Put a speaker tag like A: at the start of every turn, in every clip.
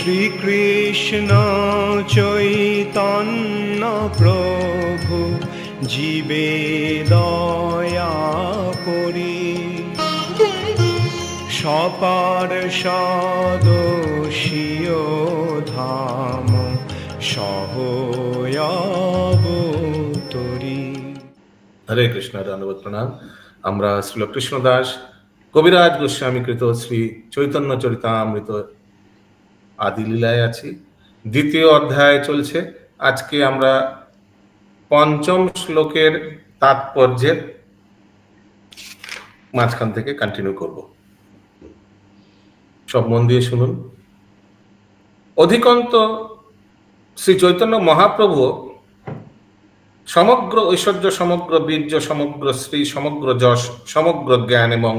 A: শ্রীকৃষ্ণ চৈতন্য প্রভু জীবে দয়া করি, সপার্ষদস্য ধাম সহয়াবতরি।
B: হরে কৃষ্ণ, ধন্যবাদ, প্রণাম। আমরা শ্রীল কৃষ্ণদাস কবিরাজ গোস্বামী কৃত শ্রী চৈতন্য চরিতামৃত আদি লীলায় আছি। দ্বিতীয় অধ্যায় চলছে। আজকে আমরা পঞ্চম শ্লোকের তাৎপর্যের মাঝখান থেকে কন্টিনিউ করব। সব মন দিয়ে শুনুন। অধিকন্ত শ্রী চৈতন্য মহাপ্রভু সমগ্র ঐশ্বর্য, সমগ্র বীর্য, সমগ্র শ্রী, সমগ্র যশ, সমগ্র জ্ঞান এবং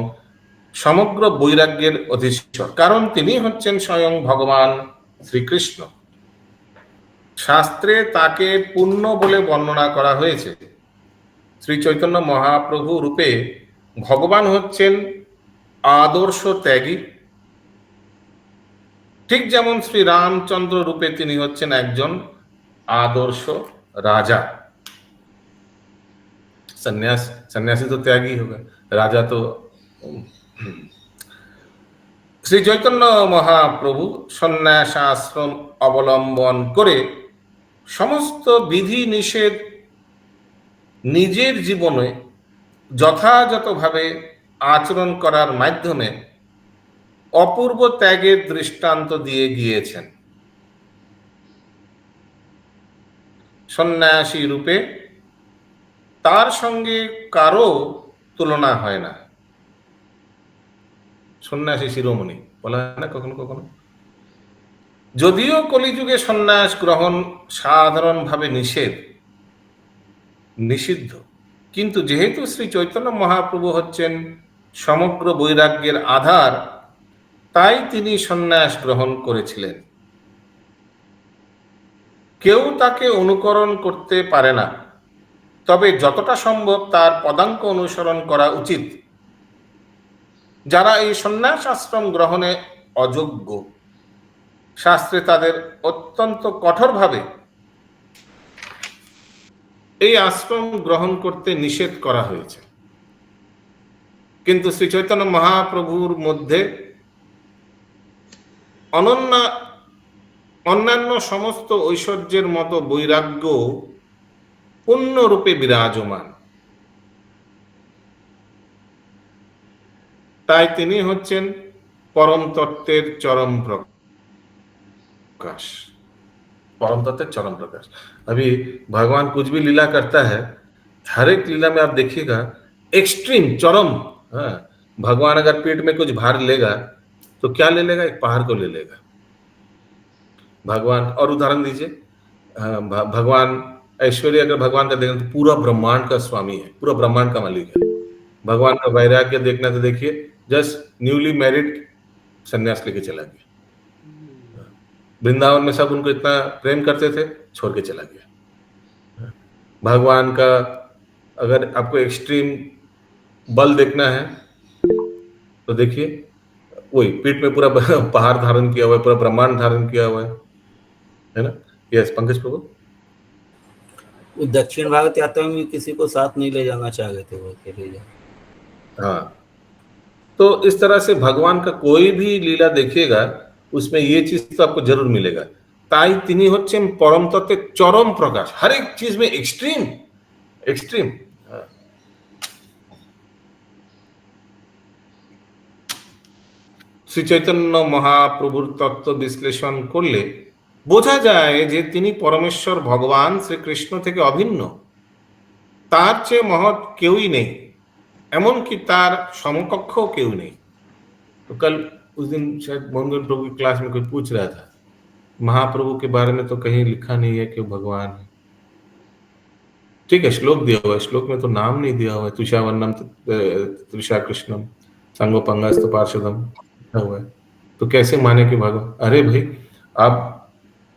B: সমগ্র বৈরাগ্যের অধীশ্বর, কারণ তিনি হচ্ছেন স্বয়ং ভগবান শ্রীকৃষ্ণ। শাস্ত্রে তাকে পূর্ণ বলে বর্ণনা করা হয়েছে। শ্রী চৈতন্য মহাপ্রভু রূপে ভগবান হচ্ছেন আদর্শ ত্যাগী, ঠিক যেমন শ্রী রামচন্দ্র রূপে তিনি হচ্ছেন একজন আদর্শ রাজা। सन्यासी तो त्यागी होगा, राजा तो। শ্রী চৈতন্য মহাপ্রভু সন্ন্যাস আশ্রম অবলম্বন করে সমস্ত বিধি নিষেধ নিজের জীবনে যথাযথভাবে আচরণ করার মাধ্যমে অপূর্ব ত্যাগের দৃষ্টান্ত দিয়ে গিয়েছেন। সন্ন্যাসী রূপে তার সঙ্গে কারো তুলনা হয় না। সন্ন্যাসী শিরোমণি বলা হয় না কখনো কখনো। যদিও কলিযুগে সন্ন্যাস গ্রহণ সাধারণভাবে নিষিদ্ধ, কিন্তু যেহেতু শ্রী চৈতন্য মহাপ্রভু হচ্ছেন সমগ্র বৈরাগ্যের আধার, তাই তিনি সন্ন্যাস গ্রহণ করেছিলেন। কেউ তাকে অনুকরণ করতে পারে না, তবে যতটা সম্ভব তার পদাঙ্ক অনুসরণ করা উচিত। যারা এই সন্ন্যাস আশ্রম গ্রহণে অযোগ্য, শাস্ত্রে তাদের অত্যন্ত কঠোরভাবে এই আশ্রম গ্রহণ করতে নিষেধ করা হয়েছে। কিন্তু শ্রী চৈতন্য মহাপ্রভুর মধ্যে অন্যান্য সমস্ত ঐশ্বর্যের মতো বৈরাগ্য পূর্ণরূপে বিরাজমান। তাই তিনি হচ্ছেন परम तत्वेर चरम प्रकाश, परम तत्वेर चरम प्रकाश। अभी भगवान कुछ भी लीला करता है, हर एक लीला में आप देखिएगा एक्सट्रीम चरम। हाँ, भगवान अगर पेट में कुछ भार लेगा तो क्या ले लेगा? एक पहाड़ को ले लेगा भगवान। और उदाहरण दीजिए, भगवान ऐश्वर्य अगर भगवान का देखना तो पूरा ब्रह्मांड का स्वामी है, पूरा ब्रह्मांड का मालिक है। भगवान का वैराग्य देखना तो देखिए, जस्ट न्यूली मैरिड सन्यास लेके चला गया। वृंदावन में सब उनको इतना प्रेम करते थे, छोड़ के चला गया। भगवान का अगर आपको एक्सट्रीम बल देखना है तो देखिए, वही पीठ में पूरा पहाड़ धारण किया हुआ है, पूरा ब्रह्मांड धारण किया हुआ है ना। यस पंकज प्रभु।
C: दक्षिण भारत यात्रा में किसी को साथ नहीं ले जाना चाह रहे थे, वो अकेले जा।
B: हाँ, तो इस तरह से भगवान का कोई भी लीला देखिएगा उसमें ये चीज तो आपको जरूर मिलेगा। ताई तिनी होच्छेन परम तत्त्वेर चरम प्रकाश, हर एक चीज में एक्सट्रीम एक्सट्रीम। श्री चैतन्य महाप्रभुर तत्व विश्लेषण करले बोझा जाए जे तिनी परमेश्वर भगवान श्रीकृष्ण থেকে অভিন্ন। তার চেয়ে মহৎ কেউই নেই, एमनकी तार समकक्ष केउ नहीं। तो कल उस दिन शायद मोहन प्रभु की क्लास में कोई पूछ रहा था, महाप्रभु के बारे में तो कहीं लिखा नहीं है कि भगवान है। ठीक है, श्लोक दिया हुआ है, श्लोक में तो नाम नहीं दिया हुआ है। तुषावर्णम तुषा कृष्णम संगोपंगस्त पार्षदम लिखा हुआ है, तो कैसे माने कि भगवान? अरे भाई, आप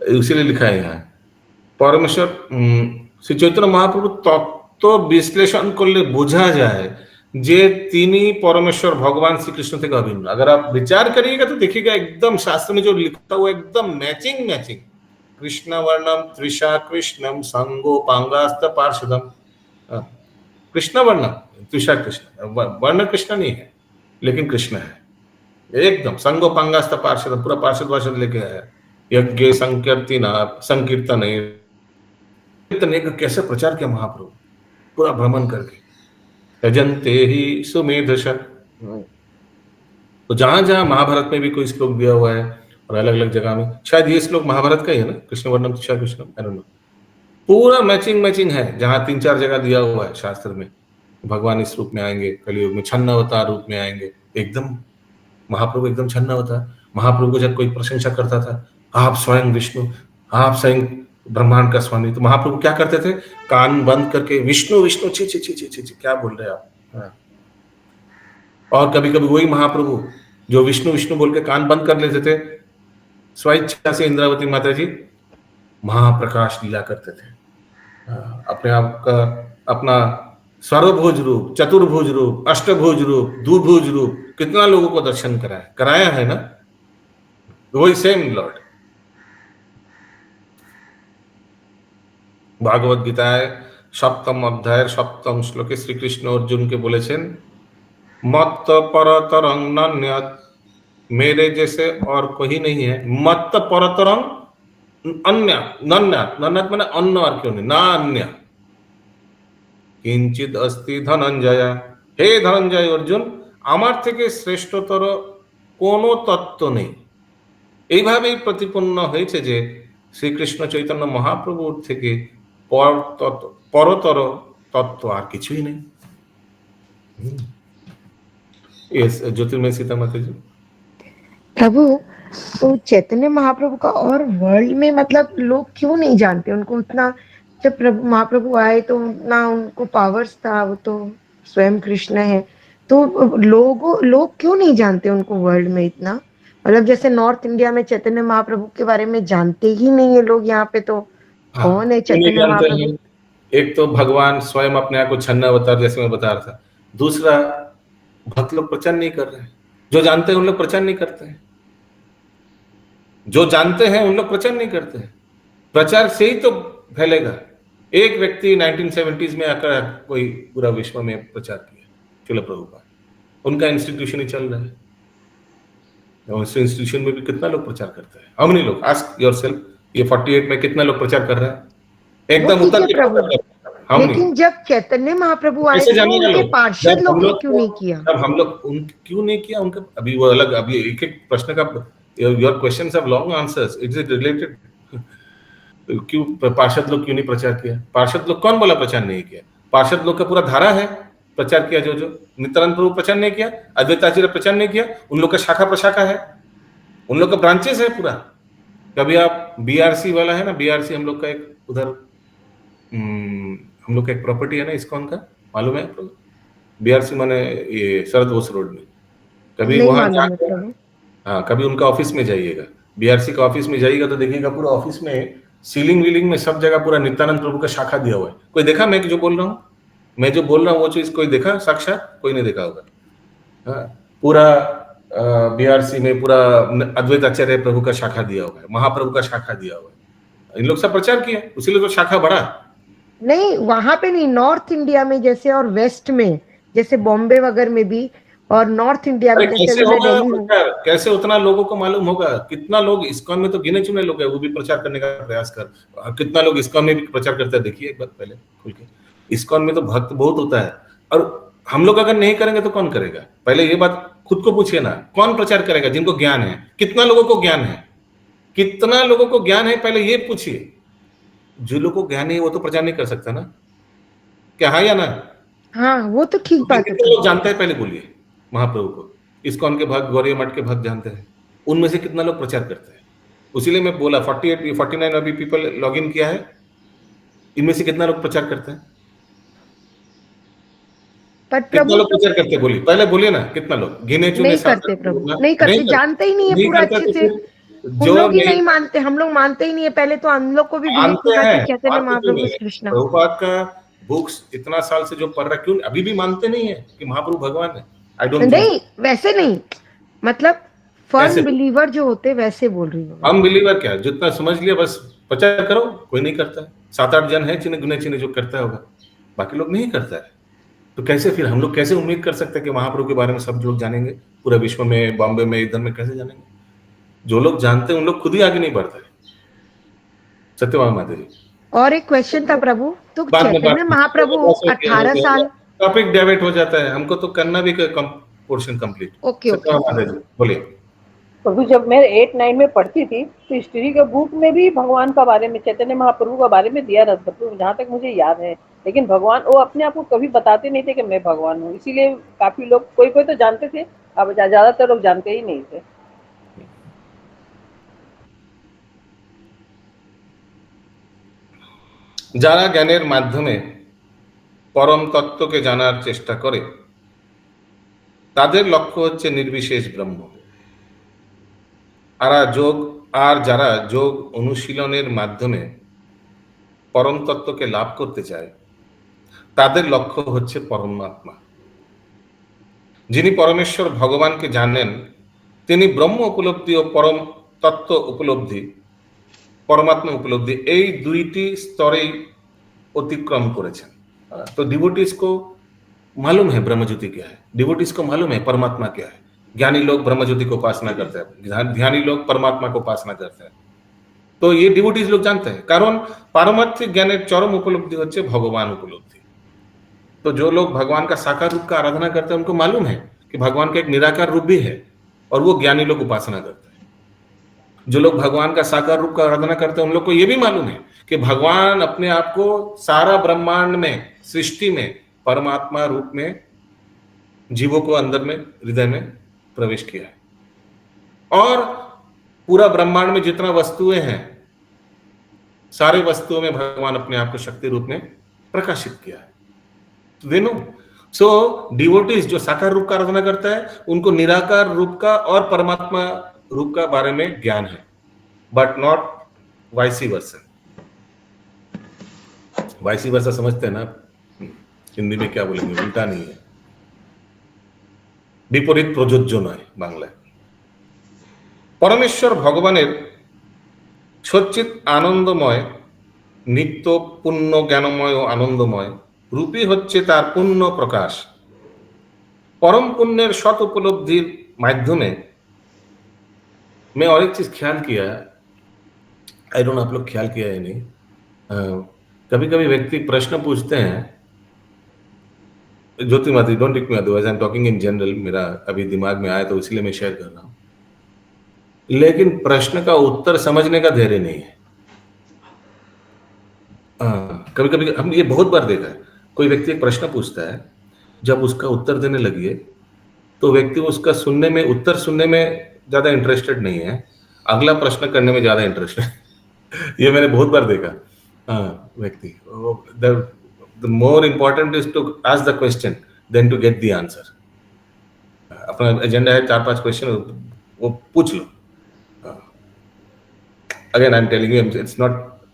B: इसीलिए लिखा है यहाँ परमेश्वर श्री चैतन्य महाप्रभु तत्व विश्लेषण कर ले बोझा जाए जे तीनों परमेश्वर भगवान श्री कृष्ण थे अभिन्न। अगर आप विचार करिएगा तो देखिएगा एकदम शास्त्र में जो लिखा हुआ एकदम मैचिंग मैचिंग। कृष्ण वर्णम त्रिशा कृष्णम संगोपांगास्त पार्षदम। कृष्ण वर्णम त्रिशा कृष्ण, वर्ण कृष्ण नहीं है लेकिन कृष्ण है एकदम। संगोपांगास्त पार्षदम, पूरा पार्षद वार्षद लेके आया। यज्ञ संकीर्तन कैसे प्रचार किया महाप्रभु, पूरा भ्रमण करके। यजन्ते ही सुमेधश। तो जहां जहां महाभारत में भी कोई श्लोक दिया हुआ है और अलग अलग जगह में, शायद ये श्लोक महाभारत का ही है ना, कृष्ण वर्णम तुषा कृष्णम, आई डोंट नो। पूरा मैचिंग मैचिंग है। जहां 3-4 जगह दिया हुआ है शास्त्र में भगवान इस रूप में आएंगे, कलयुग में छन्न अवतार रूप में आएंगे, एकदम महाप्रभु एकदम छन्न अवतार। महाप्रभु को जब कोई प्रशंसा करता था, आप स्वयं विष्णु, आप स्वयं ब्रह्मांड का स्वामी, तो महाप्रभु क्या करते थे, कान बंद करके विष्णु विष्णु छी छी छी छी छी, क्या बोल रहे हैं आप। हाँ। और कभी कभी वही महाप्रभु जो विष्णु विष्णु बोल के कान बंद कर लेते थे, स्वेच्छा से इंद्रावती माता जी महाप्रकाश लीला करते थे। अपने आप का अपना सर्वभुज रूप, चतुर्भुज रूप, अष्टभुज रूप, द्विभुज रूप कितना लोगों को दर्शन कराया है ना, वही सेम लॉर्ड। भागवत गीताয় 7ম অধ্যায়ের 7ম শ্লোকে শ্রীকৃষ্ণ অর্জুনকে বলেছেন, मत्त परतरं नन्यत, मेरे जैसे और कोई नहीं है। मत्त परतरं अन्य, नन्यत, नन्यत माने अन्न और क्यों नहीं, ना अन्य। किंचित अस्ति धनंजय, हे धनंजय अर्जुन, আমার থেকে শ্রেষ্ঠতর কোনো তত্ত্ব নেই। এইভাবেই প্রতিপন্ন হয়েছে যে শ্রীকৃষ্ণ চৈতন্য মহাপ্রভুর থেকে পরতর তত্ত্ব আর কিছুই নেই। यस, ज्योतिर्मय सीता माता जी।
D: प्रभु, तो चैतन्य महाप्रभु का और वर्ल्ड में मतलब लोग क्यों नहीं जानते उनको उतना? जब प्रभु महाप्रभु आए तो ना उनको पावर्स था, वो तो स्वयं कृष्ण है, तो लोग क्यों नहीं जानते उनको वर्ल्ड में इतना? मतलब जैसे नॉर्थ इंडिया में चैतन्य महाप्रभु के बारे में जानते ही नहीं है लोग, यहाँ पे तो कौन है चैतन्य महाप्रभु?
B: एक तो भगवान स्वयं अपने आप को छन्न अवतार जैसे मैं बता रहा था, दूसरा भक्त लोग प्रचार नहीं कर रहे हैं। जो जानते हैं उन लोग प्रचार नहीं करते हैं, जो जानते हैं उन लोग प्रचार नहीं करते हैं। प्रचार से ही तो फैलेगा। एक व्यक्ति 1970s में आकर कोई पूरा विश्व में प्रचार किया, श्रील प्रभुपाद, उनका इंस्टीट्यूशन ही चल रहा है। उस इंस्टीट्यूशन में भी कितना लोग प्रचार करते हैं? हाउ मेनी लोग? आस्क योरसेल्फ, ये 48 में कितना लोग प्रचार कर रहे हैं? एकदम उतर के प्रभु।
D: लेकिन जब चैतन्य महाप्रभु आए तो उनके पार्षद लोग ने क्यों नहीं किया?
B: तब हम लोग क्यों नहीं किया उनका, अभी वो अलग, अभी एक एक प्रश्न का your questions have long answers, it is related. क्यों पार्षद लोग क्यों नहीं प्रचार किया? पार्षद लोग कौन बोला प्रचार नहीं किया? पार्षद लोग का पूरा धारा है प्रचार किया। जो नित्यानंद प्रभु प्रचार नहीं किया, अद्वैत आचार्य प्रचार नहीं किया, उन लोग का शाखा प्रशाखा है, उन लोग का ब्रांचेस है पूरा। कभी आप बीआरसी वाला है ना, बीआरसी हम लोग का एक उधर हम लोग का एक प्रॉपर्टी है ना इस्कॉन का, मालूम है आपको? बीआरसी माने ये शरद बोस रोड में। कभी वहां जाकर, हाँ, कभी उनका ऑफिस में जाइएगा, बीआरसी का ऑफिस में जाइएगा तो देखिएगा पूरा ऑफिस में सीलिंग वीलिंग में सब जगह पूरा नित्यानंद प्रभु का शाखा दिया हुआ है। कोई देखा मैं जो बोल रहा हूँ? मैं जो बोल रहा हूँ वो चीज कोई देखा साक्षात? कोई नहीं देखा होगा। हाँ, पूरा बीआरसी में पूरा अद्वैत आचार्य प्रभु का शाखा दिया हुआ है, महाप्रभु का शाखा दिया हुआ है। इन लोग सब प्रचार किया, उसीलिए तो शाखा बढ़ा।
D: नहीं, वहां पे नहीं, नॉर्थ इंडिया में जैसे और वेस्ट में, जैसे बॉम्बे वगैरह में भी, और नॉर्थ इंडिया में
B: कैसे होगा? कैसे उतना लोगों को मालूम होगा? कितना लोग इस्कॉन में तो गिने चुने लोग हैं, वो भी प्रचार करने का प्रयास कर। कितना लोग इस्कॉन में भी प्रचार करते हैं, देखिए एक बार पहले खुल के। इस्कॉन में तो भक्त बहुत होता है, और हम लोग अगर नहीं करेंगे तो कौन करेगा? पहले ये बात खुद को पूछिए ना, कौन प्रचार करेगा? जिनको ज्ञान है। कितना लोगों को ज्ञान है? कितना लोगों को ज्ञान है? पहले ये पूछिए। जो लोगों को ज्ञान है वो तो प्रचार नहीं कर सकता ना, क्या है या ना?
D: हाँ, वो तो ठीक बात है।
B: लोग जानते हैं, पहले बोलिए महाप्रभु को। इस्कॉन के भक्त, गौरी मठ के भक्त जानते हैं, उनमें से कितना लोग प्रचार करते हैं? उसीलिए मैं बोला 49 अभी पीपल लॉग इन किया है, इनमें से कितना लोग प्रचार करते हैं? कितना लोग प्रचार करते हैं? बोलिए, पहले बोलिए ना, कितना लोग? गिने चुने
D: नहीं करते प्रभु, नहीं करते, जानते ही नहीं है पूरा अच्छे से। हम लोग ही नहीं मानते, हम लोग मानते ही नहीं है। पहले तो हम लोग को भी
B: मानते हैं,
D: चैतन्य महाप्रभु कृष्ण।
B: प्रभुपाद का बुक्स इतना साल से जो पढ़ रहा है, क्यों अभी भी मानते नहीं है कि महाप्रभु भगवान है? I don't think.
D: नहीं वैसे नहीं, मतलब
B: कैसे?
D: फर्म बिलीवर जो होते वैसे बोल रही हूँ मैं।
B: हम बिलीवर क्या, जितना समझ लिया बस प्रचार करो, कोई नहीं करता है। 7-8 जन है चिन्ह गुने चिन्ह जो करता होगा, बाकी लोग नहीं करता है। तो कैसे फिर हम लोग कैसे उम्मीद कर सकते हैं कि महाप्रभु के बारे में सब लोग जानेंगे? पूरे विश्व में, बॉम्बे में, इधर में कैसे जानेंगे? जो लोग जानते हैं उन लोग खुद ही आगे नहीं बढ़ते। सत्यवान माता जी,
D: और एक क्वेश्चन था प्रभु, तो
B: बाद में
D: चैतन्य महाप्रभु 18 साल।
B: टॉपिक डाइवर्ट हो जाता है, हमको तो करना भी portion complete.
D: Okay okay.
B: Satyavan माता जी बोलिए।
E: प्रभु जब मैं 8-9 में पढ़ती थी तो हिस्ट्री के बुक में भी भगवान का बारे में, चैतन्य महाप्रभु का बारे में दिया रहता था, जहाँ तक मुझे याद है। लेकिन भगवान वो अपने आप को कभी बताते नहीं थे कि मैं भगवान हूँ, इसीलिए काफी लोग, कोई कोई तो जानते थे, अब ज्यादातर लोग जानते ही नहीं थे।
B: যারা জ্ঞানের মাধ্যমে পরম তত্ত্বকে জানার চেষ্টা করে তাদের লক্ষ্য হচ্ছে নির্বিশেষ ব্রহ্ম। আর যারা যোগ অনুশীলনের মাধ্যমে পরম তত্ত্বকে লাভ করতে চায় তাদের লক্ষ্য হচ্ছে পরমাত্মা। যিনি পরমেশ্বর ভগবানকে জানেন তিনি ব্রহ্ম উপলব্ধি ও পরম তত্ত্ব উপলব্ধি, পরমাত্মা উপলব্ধি এই দুইটি স্তরেই अतिक्रम करेছেন। तो डिवोटीज को मालूम है ब्रह्म ज्योति क्या है, डिवोटीज को मालूम है परमात्मा क्या है। ज्ञानी लोग ब्रह्म ज्योति को उपासना करते हैं, ध्यानी लोग परमात्मा को उपासना करते हैं। तो ये डिवोटीज लोग जानते हैं, कारण पारमार्थिक ज्ञानेर चरम उपलब्धि होच्छे भगवान उपलब्धि। तो जो लोग भगवान का साकार रूप का आराधना करते हैं उनको मालूम है कि भगवान का एक निराकार रूप भी है, और वो ज्ञानी लोग उपासना करते हैं। जो लोग भगवान का साकार रूप का आराधना करते हैं उन लोग को ये भी मालूम है कि भगवान अपने आप को सारा ब्रह्मांड में, सृष्टि में परमात्मा रूप में जीवों को अंदर में, हृदय में प्रवेश किया है, और पूरा ब्रह्मांड में जितना वस्तुएं हैं सारे वस्तुओं में भगवान अपने आप को शक्ति रूप में प्रकाशित किया है। देनो सो डिवोटीज जो साकार रूप का आराधना करता है उनको निराकार रूप का और परमात्मा रूप का बारे में ज्ञान है, बट नॉट वाइसी वर्सा। वाइसी वर्सा समझते हैं ना, हिंदी में क्या बोलेंगे, उल्टा नहीं है, विपरीत प्रयोज्य नয় বাংলায়। পরমেশ্বর ভগবানের সচ্চিত আনন্দময়, নিত্য পূর্ণ জ্ঞানময় ও আনন্দময় রূপই হচ্ছে তার পূর্ণ প্রকাশ। परम पुण्यर सत उपलब्धिर माध्यमे मैं और एक चीज ख्याल किया, आई डोंट नो आप लोग ख्याल किया है नहीं, कभी कभी व्यक्ति प्रश्न पूछते हैं, ज्योति माता don't take me otherwise, I am talking in general, मेरा अभी दिमाग में आया तो इसलिए मैं शेयर कर रहा हूँ। लेकिन प्रश्न का उत्तर समझने का धैर्य नहीं है। कभी कभी हम ये बहुत बार देखा है, कोई व्यक्ति एक प्रश्न पूछता है, जब उसका उत्तर देने लगिए तो व्यक्ति उसका सुनने में, उत्तर सुनने में ज्यादा इंटरेस्टेड नहीं है, अगला प्रश्न करने में ज्यादा इंटरेस्टेड ये मैंने बहुत बार देखा। व्यक्ति the more important is to ask the question than to get the answer. अपना एजेंडा है 4-5 क्वेश्चन, वो पूछ लो। Again I am telling you, it's not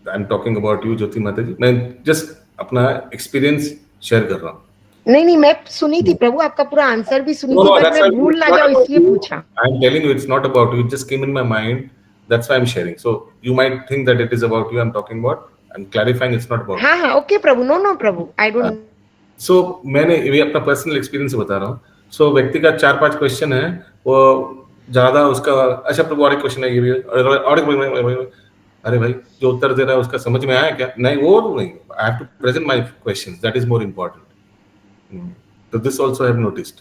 B: I am talking about you Jyoti Mata ji, मैं जस्ट अपना एक्सपीरियंस शेयर कर रहा हूँ।
D: नहीं मैं सुनी थी प्रभु, आपका पूरा आंसर भी सुनी थी, बट मैं भूल ना जाऊं इसलिए पूछा।
B: I am telling you it's not about you, it just came in my mind, that's why I am sharing. So you might think that it is about you, I am talking about, I am clarifying it's not about.
D: हाँ okay प्रभु, no प्रभु, I don't.
B: So मैंने ये अपना personal experience से बता रहा हूँ। सो व्यक्ति का 4-5 क्वेश्चन है, वो ज्यादा उसका, अच्छा प्रभु और एक क्वेश्चन है, ये भी और एक, अरे भाई जो उत्तर दे रहा है उसका समझ में आया क्या? नहीं, वो नहीं, I have to present my questions, that is more important. तो this also I have noticed.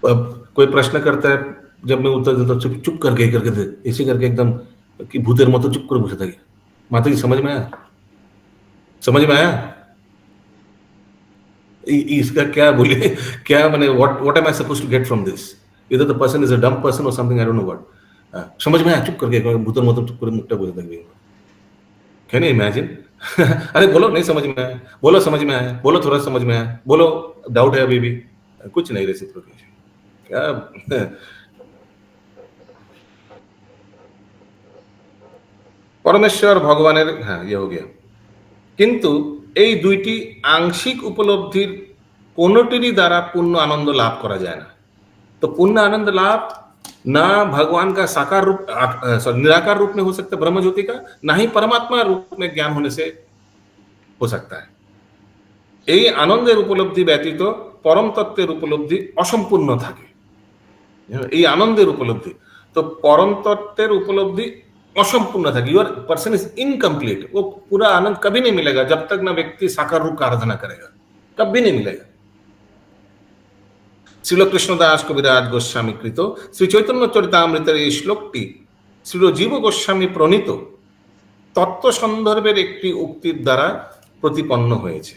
B: अब कोई प्रश्न करता है, जब मैं उत्तर देता चुप चुप करके ऐसे करके एकदम कि भूतेर मतो चुप कर बसे থাকে। माता जी समझ में आया? समझ में आया? इसका क्या बोले, क्या मैंने what am I supposed to get from this? इधर the person is a dumb person और something, I don't know what. समझ में आया? चुप करके भूतर मतो चुप कर मुट्ठा बसे থাকে। Can you imagine? अरे बोलो नहीं समझ में आया, बोलो समझ में आया, बोलो थोड़ा समझ में आया, बोलो डाउट है अभी भी, कुछ नहीं रेसिप्रोकेशन क्या। परमेश्वर भगवान, हाँ ये हो गया। কিন্তু এই দুইটি আংশিক উপলব্ধির কোনোটিরই দ্বারা পূর্ণ আনন্দ লাভ করা যায় না। तो पूर्ण आनंद लाभ ना भगवान का साकार रूप निराकार रूप में हो सकता है ब्रह्म ज्योति का, ना ही परमात्मा रूप में ज्ञान होने से हो सकता है। এই আনন্দের উপলব্ধি ব্যতীত পরম তত্ত্বের উপলব্ধি অসম্পূর্ণ থাকে। এই আনন্দের উপলব্ধি, তো পরম তত্ত্বের উপলব্ধি असंपूर्ण था, योर पर्सन इज इनकम्प्लीट। वो पूरा आनंद कभी नहीं मिलेगा जब तक ना व्यक्ति साकार रूप का आराधना करेगा, कभी नहीं मिलेगा। श्रील कृष्णदास कविराज गोस्वामी कृत श्री चैतन्य चरितामृतेर এই শ্লোকটি শ্রীল জীব গোস্বামী প্রণীত তত্ত্ব সন্দর্ভের একটি উক্তির দ্বারা প্রতিপন্ন হয়েছে।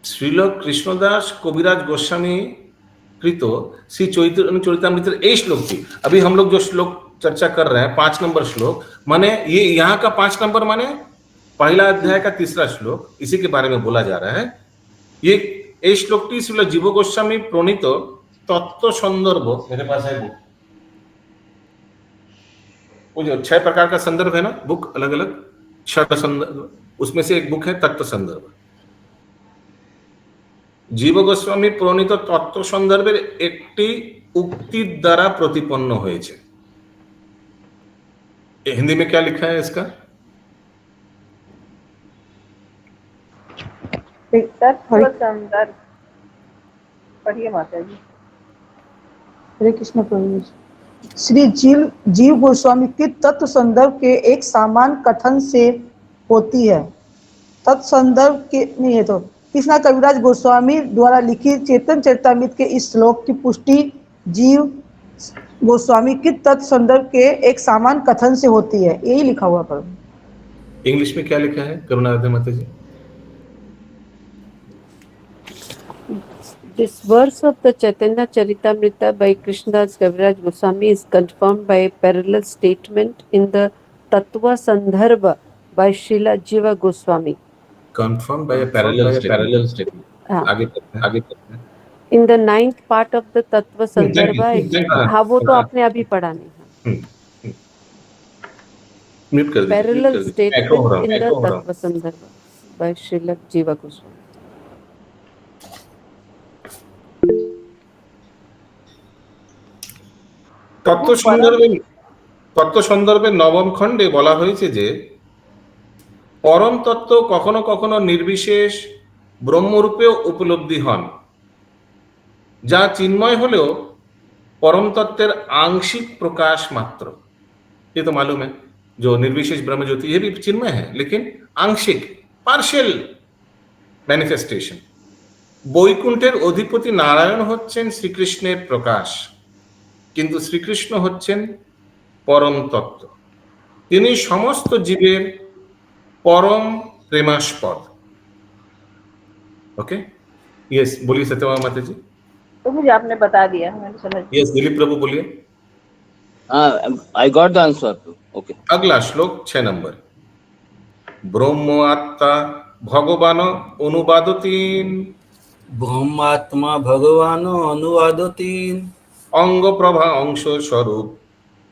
B: श्रील कृष्णदास कविराज गोस्वामी कृत श्री चैतन्य चरितामृत এই श्लोक की अभी हम लोग जो श्लोक चर्चा कर रहे हैं 5 नंबर श्लोक, माने ये यहाँ का 5 नंबर माने पहला अध्याय का 3रा श्लोक, इसी के बारे में बोला जा रहा है। ये এই শ্লোকটি श्रील जीव गोस्वामी प्रणीत तत्व संदर्भ, मेरे पास है बुक, वो जो 6 प्रकार का संदर्भ है ना बुक, अलग अलग 6 संदर्भ, उसमें से एक बुक है तत्व संदर्भ। জীব গোস্বামী প্রণীত তত্ত্ব সন্দর্ভের একটি উক্তির দ্বারা প্রতিপন্ন হয়েছে। हिंदी में क्या लिखा है इसका?
E: तत्व संदर्भ पढ़िए माता जी।
F: हरे कृष्ण प्रभु जी। श्री जीव गोस्वामी की तत्व संदर्भ के एक सामान्य कथन से होती है। तत्व संदर्भ के नहीं है तो कृष्णा कविराज गोस्वामी द्वारा लिखित चेतन चरितामृत के इस श्लोक की पुष्टि जीव गोस्वामी की तत्व संदर्भ के एक सामान्य कथन से होती है, यही लिखा हुआ पर।
B: इंग्लिश में क्या लिखा है करुणारत्न माता जी?
G: This verse of the Chaitanya Charitamrita by Krishnadas Kaviraj Goswami is confirmed by a parallel statement in the Tattva Sandarbha by Srila Jiva Goswami.
B: Confirmed by a parallel statement. आगे आगे
G: In the 9th part of the Tattva Sandarbha, हाँ वो तो आपने अभी पढ़ा नहीं है।
B: म्यूट कर दीजिए।
G: Parallel statement in the Tattva Sandarbha by Srila Jiva Goswami.
B: তত্ত্ব সন্দর্ভে নবম খণ্ডে বলা হয়েছে যে পরম তত্ত্ব কখনো কখনো নির্বিশেষ ব্রহ্মরূপেও উপলব্ধি হন, যা চিন্ময় হলেও परम तत्व आंशिक प्रकाश मात्र। ये तो मालूम है, जो निर्विशेष ब्रह्म ज्योति ये भी चिन्मय है, लेकिन आंशिक पार्शियल मैनिफेस्टेशन। বৈকুণ্ঠের অধিপতি নারায়ণ হচ্ছেন শ্রীকৃষ্ণের প্রকাশ, কিন্তু শ্রীকৃষ্ণ হচ্ছেন পরম তত্ত্ব। তিনি সমস্ত জীবের परम प्रेमास्पद। ओके, यस बोलिए सत्यमा माता जी।
E: तो मुझे आपने बता दिया, मैंने समझ।
B: यस दिलीप प्रभु बोलिए।
C: I got the answer. Okay,
B: अगला श्लोक 6 नंबर। ब्रह्म आत्मा भगवान अनुवादतीन,
C: ब्रह्मात्मा भगवान अनुवादतीन,
B: अंग प्रभा अंश स्वरूप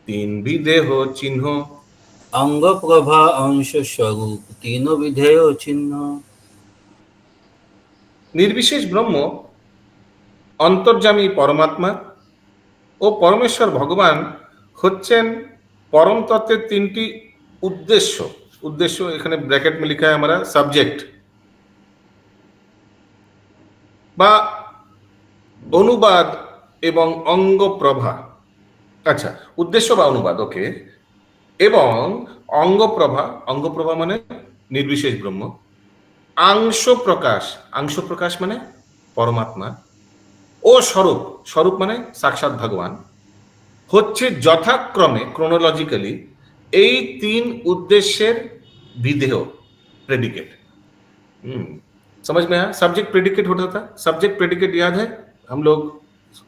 B: तीन विदेह चिन्ह,
C: अंग प्रभा अंश स्वरूप तीनों विधेय चिन्ह।
B: निर्विशेष ब्रह्म अंतर्जामी परमात्मा और परमेश्वर भगवान হচ্ছেন परम तत्त्वेर तीनटी उद्देश्य। उद्देश्य এখানে ব্র্যাকেট में लिखा है हमारा सब्जेक्ट বা অনুবাদ এবং অঙ্গ প্রভা। আচ্ছা, উদ্দেশ্য বা অনুবাদ, ওকে। এবং অঙ্গ প্রভা মানে নির্বিশেষ ব্রহ্ম, আংশ প্রকাশ মানে পরমাত্মা, ও স্বরূপ মানে সাক্ষাৎ ভগবান হচ্ছে যথাক্রমে ক্রোনোলজিক্যালি এই তিন উদ্দেশ্যের विधेय प्रेडिकेट। समझ में आया? सब्जेक्ट प्रेडिकेट होता था। सब्जेक्ट प्रेडिकेट याद है, हम लोग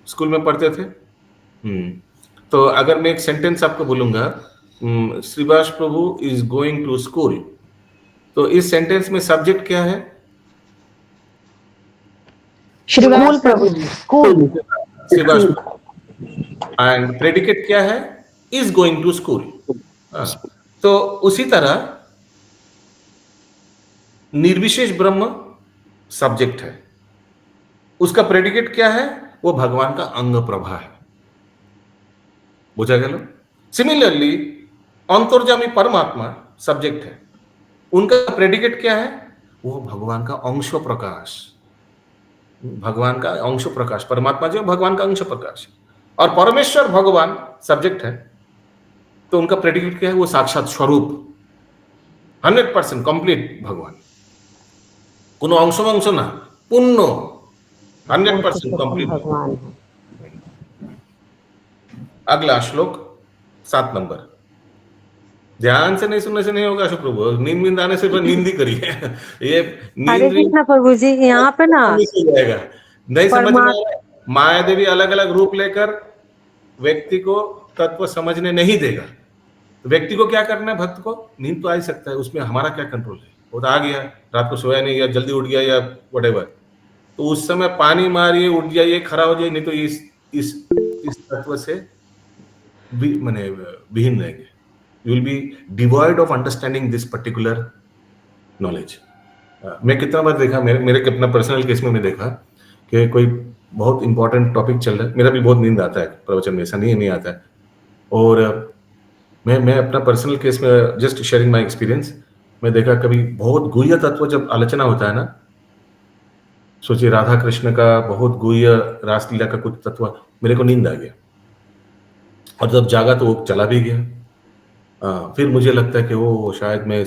B: स्कूल में पढ़ते थे। तो अगर मैं एक सेंटेंस आपको बोलूंगा, Shrivas Prabhu is going to school, तो इस सेंटेंस में सब्जेक्ट क्या है?
D: Shrivas Prabhu school.
B: Shrivas. And predicate क्या है? Is going to school. तो उसी तरह निर्विशेष ब्रह्म सब्जेक्ट है, उसका प्रेडिकेट क्या है? वो भगवान का अंग प्रभा है। बुझा गया? सिमिलरली अंतर्जामी परमात्मा सब्जेक्ट है, उनका प्रेडिकेट क्या है? वो भगवान का अंश प्रकाश, भगवान का अंश प्रकाश, परमात्मा जो भगवान का अंश प्रकाश, और परमेश्वर भगवान सब्जेक्ट है, तो उनका प्रेडिकेट क्या है? वो साक्षात स्वरूप, 100% कंप्लीट भगवान, कोनो अंश अंश ना, पूर्ण 100% कंप्लीट भगवान। अगला श्लोक 7 नंबर। ध्यान से नहीं सुनने से नहीं होगा अशोक प्रभु, नींद आने से नींद ही करिए। ये
H: हरे
B: नींद
H: कृष्ण प्रभु जी, यहाँ पे ना
B: जाएगा, नहीं समझ में आया। माया देवी अलग अलग रूप लेकर व्यक्ति को तत्व समझने नहीं देगा। व्यक्ति को क्या करना है? भक्त को नींद तो आ ही सकता है, उसमें हमारा क्या कंट्रोल है? वो तो आ गया, रात को सोया नहीं या जल्दी उठ गया या व्हाटएवर, तो उस समय पानी मारिए, उठ जाइए, खड़ा हो जाइए, नहीं तो इस तत्व से माने विहीन रहेंगे। You will be devoid of understanding this particular knowledge. मैं कितना बार देखा, मेरे अपना पर्सनल केस में मैं देखा कि कोई बहुत इंपॉर्टेंट टॉपिक चल रहा है, मेरा भी बहुत नींद आता है प्रवचन में, ऐसा नहीं आता है, और मैं अपना पर्सनल केस में जस्ट शेयरिंग माय एक्सपीरियंस, मैं देखा कभी बहुत गुह्य तत्व जब आलोचना होता है ना, सोचिए राधा कृष्ण का बहुत गुह्य रासलीला का कुछ तत्व, मेरे को नींद आ गया, और जब जागा तो वो चला भी गया। फिर मुझे लगता है कि वो शायद मैं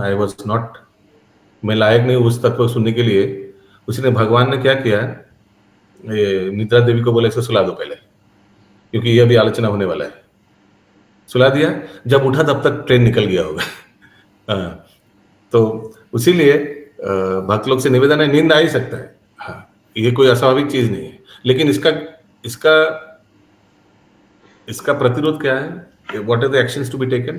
B: आई वॉज नॉट, मैं लायक नहीं उस तत्व को सुनने के लिए। उसने, भगवान ने क्या किया, निद्रा देवी को बोला इसको सुला दो पहले, क्योंकि ये अभी आलोचना होने वाला है। सुला दिया, जब उठा तब तक ट्रेन निकल गया होगा। तो उसीलिए भक्त लोग से निवेदन है, नींद आ ही सकता है, हाँ, ये कोई अस्वाभाविक चीज नहीं है, लेकिन इसका प्रतिरोध क्या है? What are the actions to be taken?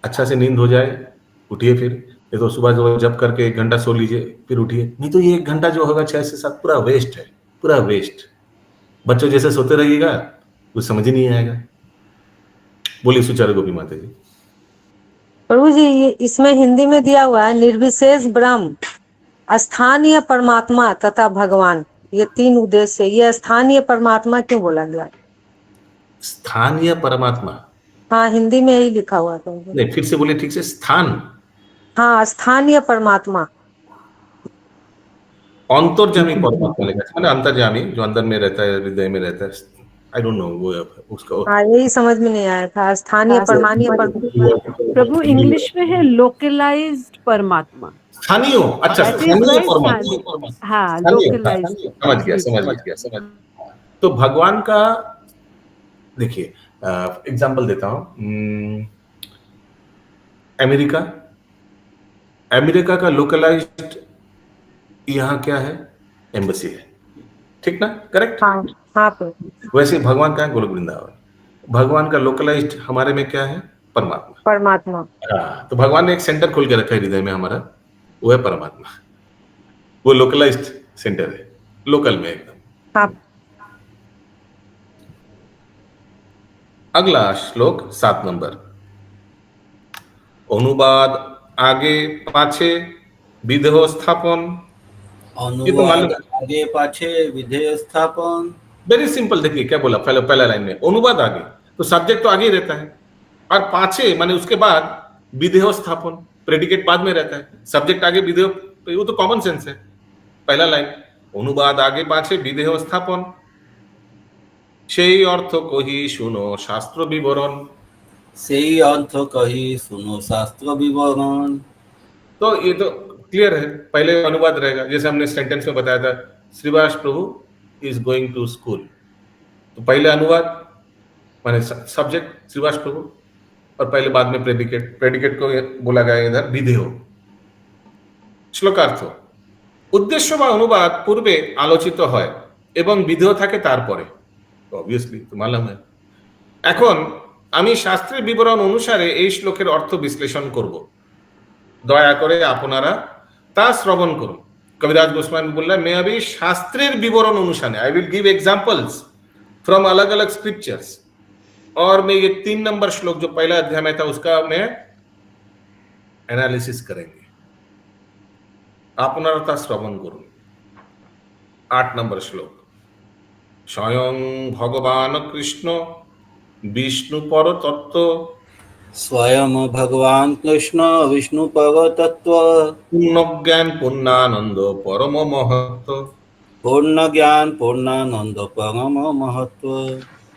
B: अच्छा से नींद हो जाए, उठिए, फिर ये तो सुबह जो जब करके 1 घंटा सो लीजिए, फिर उठिए, नहीं तो ये 1 घंटा जो होगा 6 से 7 पूरा वेस्ट है, पूरा वेस्ट। बच्चों जैसे सोते रहिएगा, कुछ समझ ही नहीं आएगा। बोलिए सुचारू गोपी माता जी।
H: प्रभु जी, ये इसमें हिंदी में दिया हुआ है निर्विशेष ब्रह्म, स्थानीय परमात्मा तथा भगवान, ये 3 उद्देश्य। ये स्थानीय परमात्मा क्यों बोला गया?
B: स्थानीय परमात्मा,
H: हाँ, हिंदी में यही लिखा हुआ था।
B: नहीं, फिर से बोलिए ठीक से। स्थान,
H: हाँ, स्थानीय परमात्मा,
B: अंतर्जामी परमात्मा लिखा है, मतलब अंतर्जामी जो अंदर में रहता है, हृदय में रहता है। आई डोंट नो वो उसका।
H: हाँ, यही समझ में नहीं आया था। स्थानीय परमात्मा,
G: प्रभु इंग्लिश में है लोकलाइज्ड परमात्मा।
B: स्थानीय, अच्छा, स्थानीय परमात्मा,
G: हाँ,
B: स्थानीय,
G: लोकलाइज्ड।
B: समझ गया। तो भगवान का देखिए, एग्जाम्पल देता हूं। अमेरिका का लोकलाइज्ड यहाँ क्या है? एम्बेसी है, ठीक ना? करेक्ट।
H: हाँ, हाँ पे।
B: वैसे भगवान का है गोलोक वृंदावन। भगवान का लोकलाइज्ड हमारे में क्या है? परमात्मा। हाँ, तो भगवान ने एक सेंटर खोल के रखा है हृदय में हमारा, वो है परमात्मा। वो लोकलाइज्ड सेंटर है, लोकल में एकदम।
H: हाँ।
B: अगला श्लोक 7 नंबर। अनुवाद आगे पाछे विधेय स्थापन।
C: अनुवाद आगे पाछे विधेय स्थापन।
B: वेरी सिंपल, देखिए क्या बोला पहला लाइन में, अनुवाद आगे, तो सब्जेक्ट तो आगे ही रहता है, और पाछे माने उसके बाद विधेय स्थापन, प्रेडिकेट बाद में रहता है, सब्जेक्ट आगे विधेय, वो तो कॉमन सेंस है। पहला लाइन, अनुवाद आगे पाछे विधेय स्थापन, সেই অর্থ কহি শুনো শাস্ত্র বিবরণ।
C: সেই অর্থ কহি শুনো शास्त्र विवरण।
B: तो ये तो क्लियर है, पहले अनुवाद रहेगा, जैसे हमने सेंटेंस में बताया था, Shrivas Prabhu is going to school, तो पहले अनुवाद माने सब्जेक्ट श्रीवास प्रभु, और पहले बाद में प्रेडिकेट को बोला गया इधर विधेय। শ্লোকার্থ, উদ্দেশ্য বা অনুবাদ পূর্বে আলোচিত হয় এবং বিধেয় থাকে তারপরে, অবভিয়াসলি তো মালুম है। এখন আমি শাস্ত্রের বিবরণ অনুসারে এই শ্লোকের অর্থ বিশ্লেষণ করব, দয়া করে আপনারা তা শ্রবণ করুন। कविराज गोस्वामी बोल रहा है, मैं अभी शास्त्रेर विवरण अनुसार, I will give examples from अलग अलग स्क्रिप्चर्स और मैं ये 3 नंबर श्लोक जो पहला अध्याय में था उसका मैं एनालिसिस करेंगे। আপনারা শ্রবণ করুন। 8 নম্বর শ্লোক। স্বয়ং ভগবান কৃষ্ণ विष्णु पर तत्व
C: स्वयं भगवान कृष्ण विष्णु पर तत्व
B: पूर्ण ज्ञान पूर्णानंद परम महत्व
C: पूर्ण ज्ञान पूर्णानंद परम महत्व।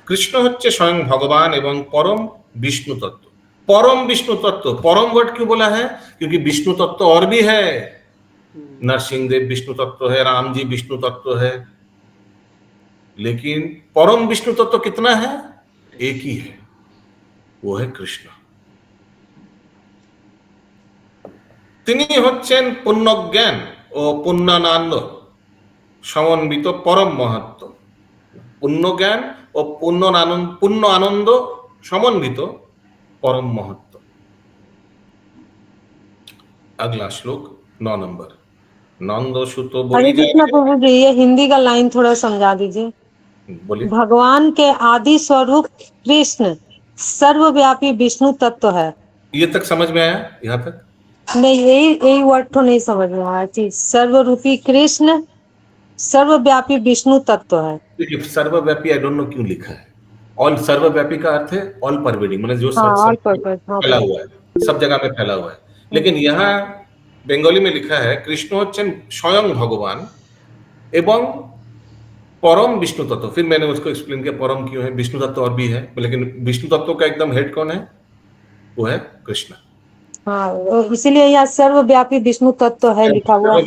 B: कृष्ण হচ্ছে स्वयं भगवान एवं परम विष्णु तत्व। परम विष्णु तत्व, परम वर्ड क्यों बोला है? क्योंकि विष्णु तत्व और भी है। नरसिंह देव विष्णु तत्व है, राम जी विष्णु तत्व है, लेकिन परम विष्णु तत्व कितना है? एक ही है, वो है कृष्ण। তিনি হচ্ছেন পূর্ণ জ্ঞান ও পূর্ণানন্দ সমন্বিত পরম মহত্ব। পূর্ণ জ্ঞান ও পূর্ণ আনন্দ সমন্বিত परम महत्व। अगला श्लोक 9 नंबर। नंद सुत
H: हरे
B: बोली
H: कृष्ण प्रभु जी, ये हिंदी का लाइन थोड़ा समझा दीजिए।
B: बोली
H: भगवान के आदि स्वरूप कृष्ण सर्वव्यापी विष्णु तत्व है।
B: ये तक समझ में आया? यहाँ तक
H: नहीं, यही वर्ड तो नहीं समझ में आया चीज। सर्वरूपी कृष्ण सर्वव्यापी विष्णु तत्व है।
B: देखिए, सर्वव्यापी आई डोंट नो क्यों लिखा है। ऑल सर्वव्यापी का अर्थ है ऑल परवेडिंग, मतलब जो
H: हाँ,
B: सब
H: ऑल पर्पस।
B: फैला हुआ है, सब जगह में फैला हुआ है। लेकिन यहाँ बंगाली में लिखा है कृष्ण হচ্ছেন स्वयं भगवान एवं परम विष्णु तत्व। फिर मैंने उसको एक्सप्लेन किया परम क्यों है, विष्णु तत्व और भी है, लेकिन विष्णु तत्व का एकदम हेड कौन है? वो है कृष्ण।
H: हाँ, इसीलिए यहाँ सर्वव्यापी विष्णु तत्व है लिखा हुआ।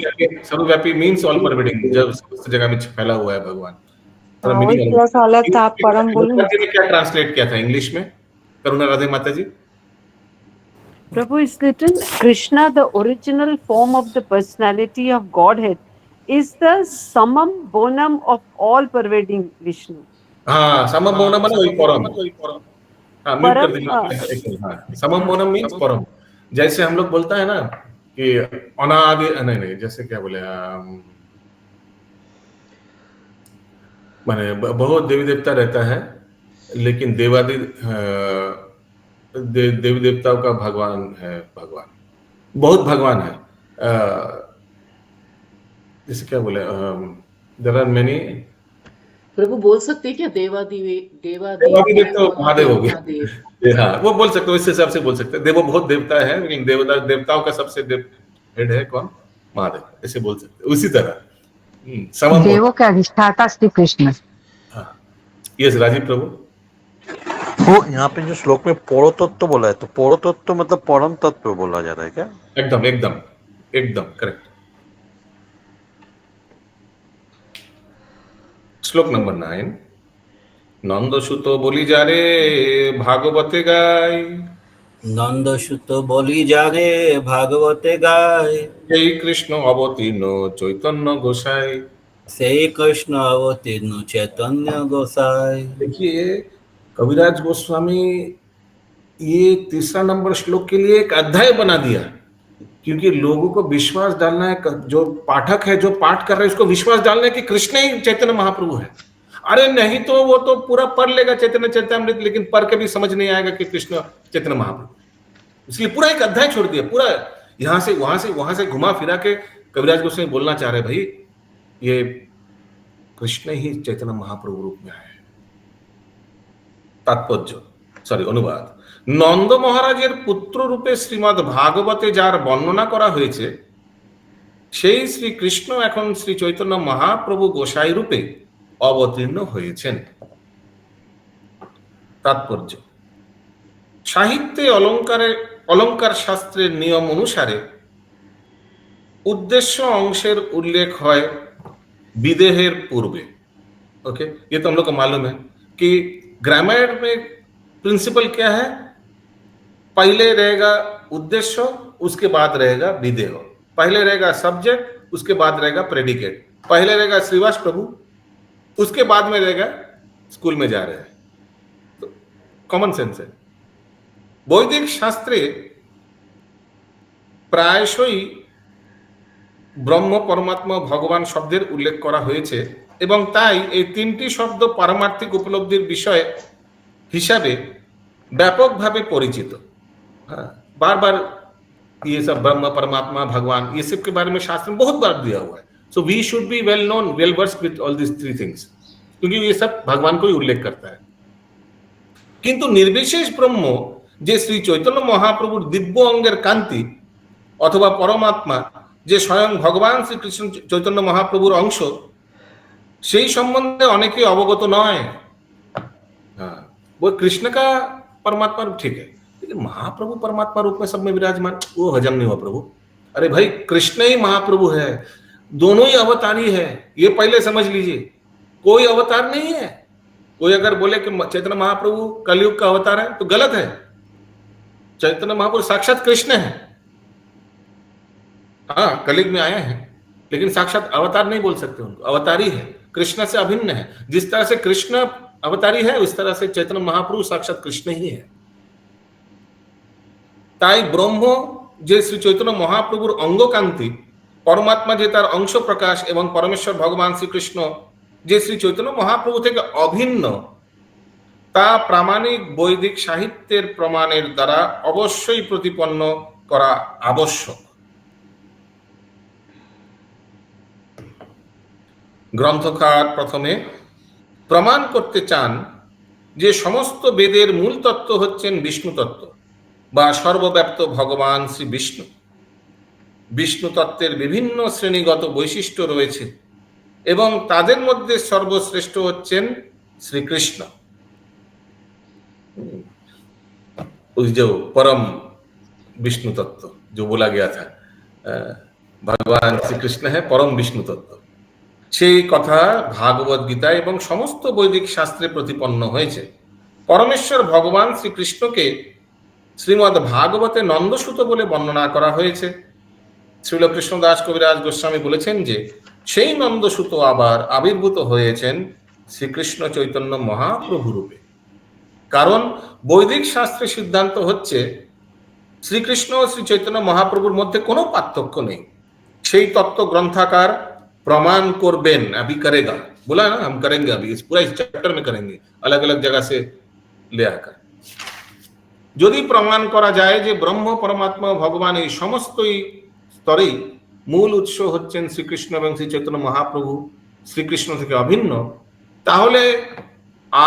B: सर्वव्यापी मीन्स ऑल परवेडिंग, जब सब जगह में फैला हुआ है भगवान।
H: हाँ, वही थोड़ा सा अलग था, आप परम बोले।
B: क्या ट्रांसलेट किया था इंग्लिश में? करुणा राधे माता जी।
G: Prabhu is written, Krishna, the original form of the personality of Godhead, is the summum bonum of all pervading Vishnu.
B: हाँ, समम बोनम मतलब वही परम। हाँ, म्यूट कर दीजिए। हाँ, समम बोनम मीन्स परम। जैसे हम लोग बोलता है ना कि अनादि, नहीं, जैसे क्या बोले, माने बहुत देवी देवता रहता है, लेकिन देवादि देवी देवताओं का भगवान है, भगवान बहुत भगवान है। जैसे क्या बोले, देयर आर मेनी।
I: प्रभु बोल सकते हैं क्या? देवादि
B: देवता महादेव हो गया। हाँ, वो बोल सकते हो, इस हिसाब से बोल सकते हैं। देवो बहुत देवता है, लेकिन देवताओं का सबसे हेड है कौन? महादेव, ऐसे बोल सकते हैं। उसी तरह
J: देवों के अधिष्ठाता श्री कृष्ण।
B: हाँ, यस राजीव प्रभु।
K: वो यहाँ पे जो श्लोक में पौरो तत्व बोला है, तो पौरो तत्व मतलब परम तत्व बोला जा रहा है क्या?
B: एकदम एकदम एकदम करेक्ट। श्लोक नंबर 9। नंद सुत बोली जा रे भागवते गाय।
C: नंद सुत बोली जा रे भागवते गाय।
B: जय कृष्ण अवतीर्ण चैतन्य गोसाई।
C: श्री कृष्ण अवतीर्ण चैतन्य गोसाई। देखिए,
B: कविराज गोस्वामी ये तीसरा नंबर श्लोक के लिए एक अध्याय बना दिया, क्योंकि लोगों को विश्वास डालना है, जो पाठक है, जो पाठ कर रहे हैं, उसको विश्वास डालना है कि कृष्ण ही चैतन्य महाप्रभु है। अरे नहीं तो वो तो पूरा पढ़ लेगा चैतन्य चरितामृत, लेकिन पढ़ के भी समझ नहीं आएगा कि कृष्ण चैतन्य महाप्रभु। इसलिए पूरा एक अध्याय छोड़ दिया, पूरा यहां से वहां से घुमा फिरा के कविराज गोस्वामी बोलना चाह रहे, भाई ये कृष्ण ही चैतन्य महाप्रभु रूप में है। तात्पर्य अनुवाद। नंद महाराजेर पुत्र रूपे श्रीमद् भागवते जार बर्णना करा হয়েছে, সেই শ্রী কৃষ্ণ এখন শ্রী চৈতন্য মহাপ্রভু গোসাই রূপে অবতীর্ণ হয়েছেন। তাৎপর্য, সাহিত্যে অলঙ্কার শাস্ত্রের নিয়ম অনুসারে उद्देश्य अंशेर उल्लेख है विदेहेर पूर्वे। ओके, ये तो हम लोग को मालूम है कि ग्रामर में प्रिंसिपल क्या है? पहले रहेगा उद्देश्य, उसके बाद रहेगा विदेह। पहले रहेगा सब्जेक्ट, उसके बाद रहेगा प्रेडिकेट। पहले रहेगा श्रीवास प्रभु, उसके बाद में रहेगा स्कूल में जा रहे हैं। तो कॉमन सेंस है। वैदिक शास्त्रे प्रायशई ब्रह्म परमात्मा भगवान शब्देर उल्लेख करा হয়েছে এবং তাই এই তিনটি শব্দ পারমার্থিক উপলব্ধির বিষয় হিসাবে ব্যাপকভাবে পরিচিত। हाँ, बार बार ये सब ब्रह्म परमात्मा भगवान ये सब के बारे में शास्त्र में बहुत बार दिया हुआ है। So we should be well known well versed with all this three things, क्योंकि ये सब भगवान को ही उल्लेख करता है। किंतु निर्विशेष ब्रह्म जे श्री चैतन्य महाप्रभुर दिव्य अंगेर कांति अथवा परमात्मा जे स्वयं भगवान श्री कृष्ण चैतन्य महाप्रभुर अंश সেই সম্বন্ধে অনেকে অবগত নয়। हाँ, वो कृष्ण का परमात्मा रूप ठीक है, लेकिन महाप्रभु परमात्मा रूप में सब में विराजमान, वो हजम नहीं हुआ प्रभु। अरे भाई, कृष्ण ही महाप्रभु है, दोनों ही अवतारी है, ये पहले समझ लीजिए। कोई अवतार नहीं है। कोई अगर बोले कि चैतन्य महाप्रभु कलयुग का अवतार है तो गलत है। चैतन्य महाप्रभु साक्षात कृष्ण है। हाँ, कलयुग में आए हैं, लेकिन साक्षात अवतार नहीं बोल सकते उनको, अवतारी है, कृष्ण से अभिन्न है। जिस तरह से कृष्ण अवतारी है उस तरह से चैतन्य महाप्रभु साक्षात कृष्ण ही है। তাই ব্রহ্ম যে শ্রী চৈতন্য মহাপ্রভুর অঙ্গকান্তি, পরমাত্মা যে তার অংশ প্রকাশ এবং পরমেশ্বর ভগবান শ্রীকৃষ্ণ যে শ্রী চৈতন্য মহাপ্রভু থেকে অভিন্ন, তা প্রামাণিক বৈদিক সাহিত্যের প্রমাণের দ্বারা অবশ্যই প্রতিপন্ন করা আবশ্যক। গ্রন্থকার প্রথমে প্রমাণ করতে চান যে সমস্ত বেদের মূল তত্ত্ব হচ্ছেন বিষ্ণু তত্ত্ব বা সর্বব্যাপ্ত ভগবান শ্রী বিষ্ণু। বিষ্ণু তত্ত্বের বিভিন্ন শ্রেণীগত বৈশিষ্ট্য রয়েছে এবং তাদের মধ্যে সর্বশ্রেষ্ঠ হচ্ছেন শ্রীকৃষ্ণ। उस जो परम विष्णु तत्व जो बोला गया था, भगवान श्री कृष्ण है परम विष्णु तत्व, সেই কথা ভাগবত গীতা এবং সমস্ত বৈদিক শাস্ত্রে প্রতিপন্ন হয়েছে। পরমেশ্বর ভগবান শ্রীকৃষ্ণকে শ্রীমদ্ ভাগবতে নন্দসুত বলে বর্ণনা করা হয়েছে। শ্রীল কৃষ্ণদাস কবিরাজ গোস্বামী বলেছেন যে সেই নন্দসুত আবার আবির্ভূত হয়েছেন শ্রীকৃষ্ণ চৈতন্য মহাপ্রভু রূপে। কারণ বৈদিক শাস্ত্রের সিদ্ধান্ত হচ্ছে শ্রীকৃষ্ণ ও শ্রী চৈতন্য মহাপ্রভুর মধ্যে কোনো পার্থক্য নেই। সেই তত্ত্ব গ্রন্থাকার प्रमाण করবেন, अभी करेगा, बोला ना हम करेंगे, अभी इस पूरा इस चैप्टर में करेंगे, अलग अलग जगह से ले आकर। যদি প্রমাণ করা যায় যে ব্রহ্ম পরমাত্মা ভগবান এই সমস্তই স্তরেই মূল উৎস হচ্ছেন শ্রীকৃষ্ণ এবং শ্রী চৈতন্য মহাপ্রভু শ্রীকৃষ্ণ থেকে অভিন্ন, তাহলে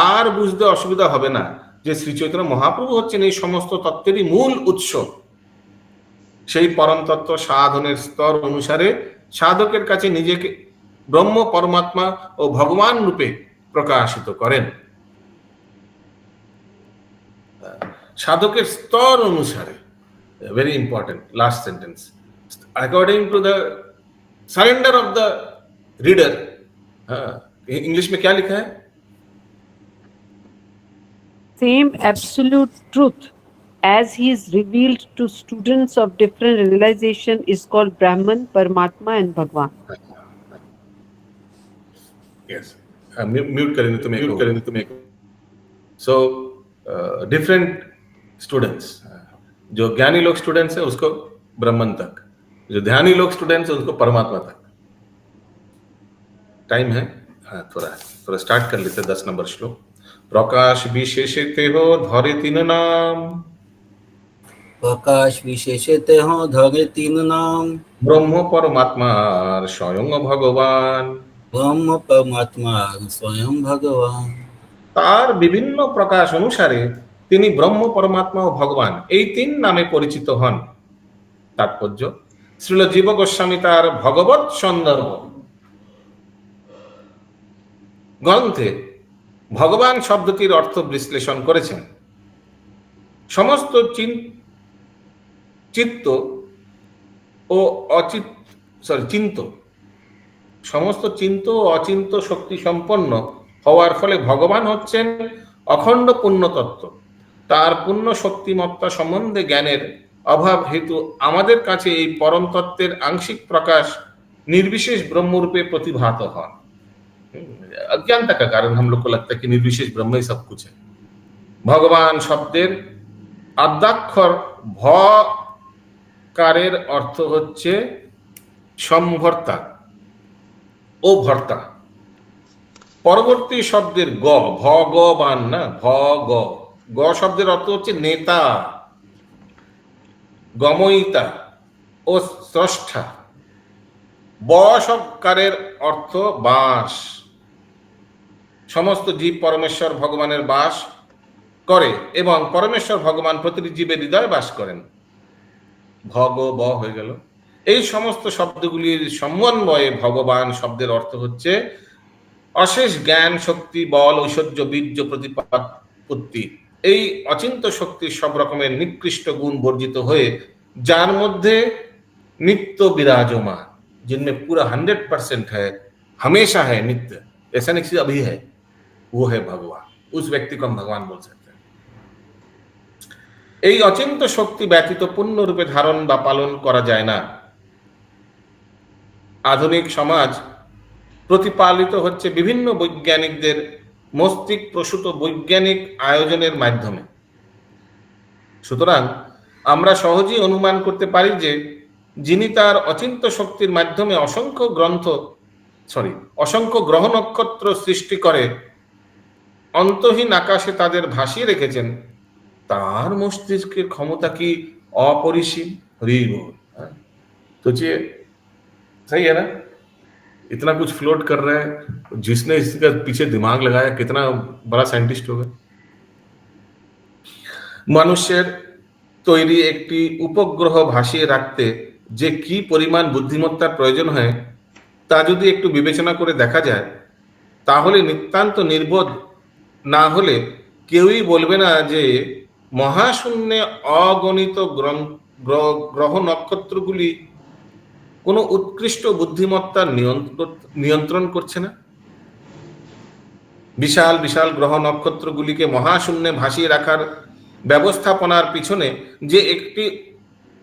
B: আর বুঝতে অসুবিধা হবে না যে শ্রী চৈতন্য মহাপ্রভু হচ্ছেন এই সমস্ত তত্ত্বেরই মূল উৎস। সেই পরম তত্ত্ব সাধনের স্তর অনুসারে সাধকের কাছে নিজেকে ব্রহ্ম পরমাত্মা ও ভগবান রূপে প্রকাশিত করেন। সাধকের স্তর অনুসারে, very important last sentence, according to the surrender of the reader। English में क्या लिखा है?
G: Same absolute truth as he is revealed to students of different realization is called Brahman, Paramatma and Bhagwan.
B: Yes, mute करेंगे तुम्हें। So different students, जो ज्ञानी लोग students है उसको ब्रह्मन तक, जो ध्यानी लोग स्टूडेंट्स है उसको परमात्मा तक। टाइम है, हाँ थोड़ा स्टार्ट कर लेते 10 नंबर श्लोक। प्रकाश विशेषते हो धरे तीन नाम,
C: प्रकाश विशेषते हो धरे तीन नाम,
B: ब्रह्म परमात्मा स्वयं भगवान।
C: ब्रह्म परमात्मा स्वयं भगवान।
B: তার বিভিন্ন প্রকাশ অনুসারে তিনি ব্রহ্ম পরমাত্মা ও ভগবান এই তিন নামে পরিচিত হন। তাৎপর্য, শ্রীল জীব গোস্বামী তার ভগবৎ সন্দর্ভ গ্রন্থে ভগবান শব্দটির অর্থ বিশ্লেষণ করেছেন। সমস্ত চিত্ত ও সমস্ত চিন্ত ও অচিন্ত শক্তি সম্পন্ন হওয়ার ফলে ভগবান হচ্ছেন অখণ্ড পূর্ণতত্ত্ব। তার পূর্ণ শক্তিমত্তা সম্বন্ধে জ্ঞানের অভাব হেতু আমাদের কাছে এই পরম তত্ত্বের আংশিক প্রকাশ निर्विशेष ब्रह्म रूपे प्रतिभात हन। अज्ञानता का कारण हम लोग को लगता है कि निर्विशेष ब्रह्म ही सब कुछ है। भगवान शब्देर आद्याक्षर भ कारेर अर्थ होच्छे संभर्ता ओ भर्ता। পরবর্তী শব্দের গ, ভগবান না, ভগ, গ শব্দের অর্থ হচ্ছে নেতা, গময়িতা ও স্রষ্টা। ব শব্দের অর্থ বাস, সমস্ত জীব পরমেশ্বর ভগবানের বাস করে এবং পরমেশ্বর ভগবান প্রতিটি জীবের হৃদয়ে বাস করেন। ভগ ব হয়ে গেল। এই সমস্ত শব্দগুলির সমন্বয়ে ভগবান শব্দের অর্থ হচ্ছে অশেষ জ্ঞান, শক্তি, বল, ঐশ্বর্য, বীর্য, প্রতিপত্তি। এই অচিন্ত শক্তির সব রকমের নিকৃষ্ট গুণ বর্জিত হয়ে যার মধ্যে नित्य विराजमान, जिनमें पूरा 100% है, हमेशा है, नित्य, ऐसा नहीं कि अभी है, वो है भगवान। उस व्यक्ति को हम भगवान बोल सकते हैं। এই অচিন্ত শক্তি ব্যতীত পূর্ণরূপে ধারণ বা পালন করা যায় না। আধুনিক সমাজ প্রতিপালিত হচ্ছে বিভিন্ন বৈজ্ঞানিকদের মস্তিষ্ক প্রসূত বৈজ্ঞানিক আয়োজনের মাধ্যমে। সুতরাং আমরা সহজেই অনুমান করতে পারি যে যিনি তার অচিন্ত শক্তির মাধ্যমে অসংখ্য গ্রহ নক্ষত্র সৃষ্টি করে অন্তহীন আকাশে তাদের ভাসিয়ে রেখেছেন, তার মস্তিষ্কের ক্ষমতা কি अपरिसीम। हरि बोल। सोचिए, सही है ना, इतना कुछ फ्लोट कर रहा है, जिसने इसका पीछे दिमाग लगाया कितना बड़ा साइंटिस्ट होगा। মানুষের তৈরি একটি উপগ্রহ ভাসিয়ে রাখতে যে কি পরিমাণ বুদ্ধিমত্তার প্রয়োজন হয় তা যদি একটু বিবেচনা করে দেখা যায়, তাহলে নিতান্ত নির্বোধ না হলে কেউই বলবে না যে মহাশূন্যে অগণিত গ্রহ নক্ষত্রগুলি কোনো উৎকৃষ্ট বুদ্ধিমত্তার নিয়ন্ত্রণ করছে না। বিশাল বিশাল গ্রহ নক্ষত্রগুলিকে মহাশূন্যে ভাসিয়ে রাখার ব্যবস্থাপনার পিছনে যে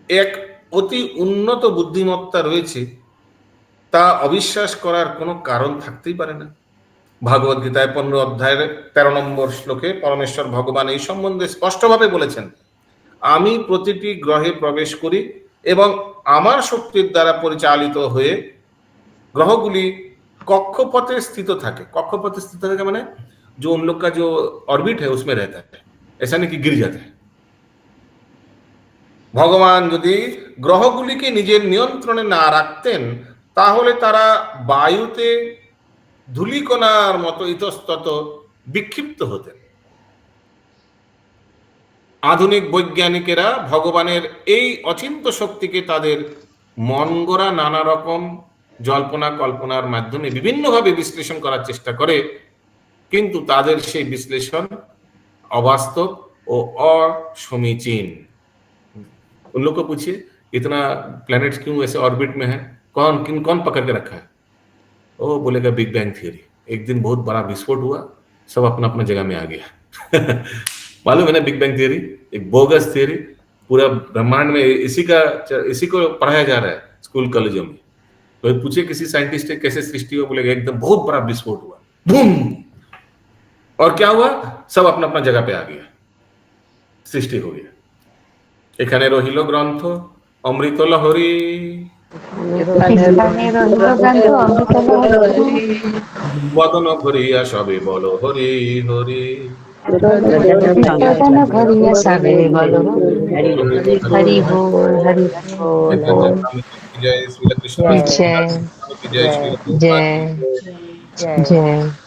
B: এক অতি উন্নত বুদ্ধিমত্তা রয়েছে তা অবিশ্বাস করার কোনো কারণ থাকতেই পারে না। ভাগবত গীতায় 15 অধ্যায়ের 13 নম্বর শ্লোকে পরমেশ্বর ভগবান এই সম্বন্ধে স্পষ্টভাবে বলেছেন, আমি প্রতিটি গ্রহে প্রবেশ করি এবং আমার শক্তির দ্বারা পরিচালিত হয়ে গ্রহগুলি কক্ষপথে স্থিত থাকে। কক্ষপথে স্থিত থাকে মানে जो उन लोग का जो ऑर्बिट है उसमें रहता है, ऐसा नहीं कि गिर जाता है। ভগবান যদি গ্রহগুলিকে নিজের নিয়ন্ত্রণে না রাখতেন তাহলে তারা বায়ুতে ধূলিকণার মতো ইতস্তত বিক্ষিপ্ত হতেন। আধুনিক বৈজ্ঞানিকেরা ভগবানের এই অচিন্ত শক্তিকে তাদের মন গড়া নানা রকম জল্পনা কল্পনার মাধ্যমে বিভিন্নভাবে বিশ্লেষণ করার চেষ্টা করে, কিন্তু তাদের সেই বিশ্লেষণ अवास्तव और असमीचीन। उन लोग को पूछिए इतना प्लैनेट्स क्यों ऐसे ऑर्बिट में है, कौन पकड़ के रखा है? वो बोलेगा बिग बैंग थियरी, एक दिन बहुत बड़ा विस्फोट हुआ, सब अपना अपना जगह में आ गया। मालूम है ना बिग बैंग थियरी, एक बोगस थियरी, पूरा ब्रह्मांड में इसी को पढ़ाया जा रहा है स्कूल कॉलेजों में। तो पूछिए किसी साइंटिस्ट से कैसे सृष्टि हुआ, बोलेगा एकदम बहुत बड़ा विस्फोट हुआ, बूम, और क्या हुआ, सब अपना अपना जगह पे आ गया, सृष्टि हो गया। এখানে রহিল গ্রন্থ অমৃত লহরী, বদন ভরিয়া সবে বল হরি হরি,
J: हरि बोल हरि बोल।
B: जय श्री कृष्ण,
J: जय
B: जय श्री
J: जय जय।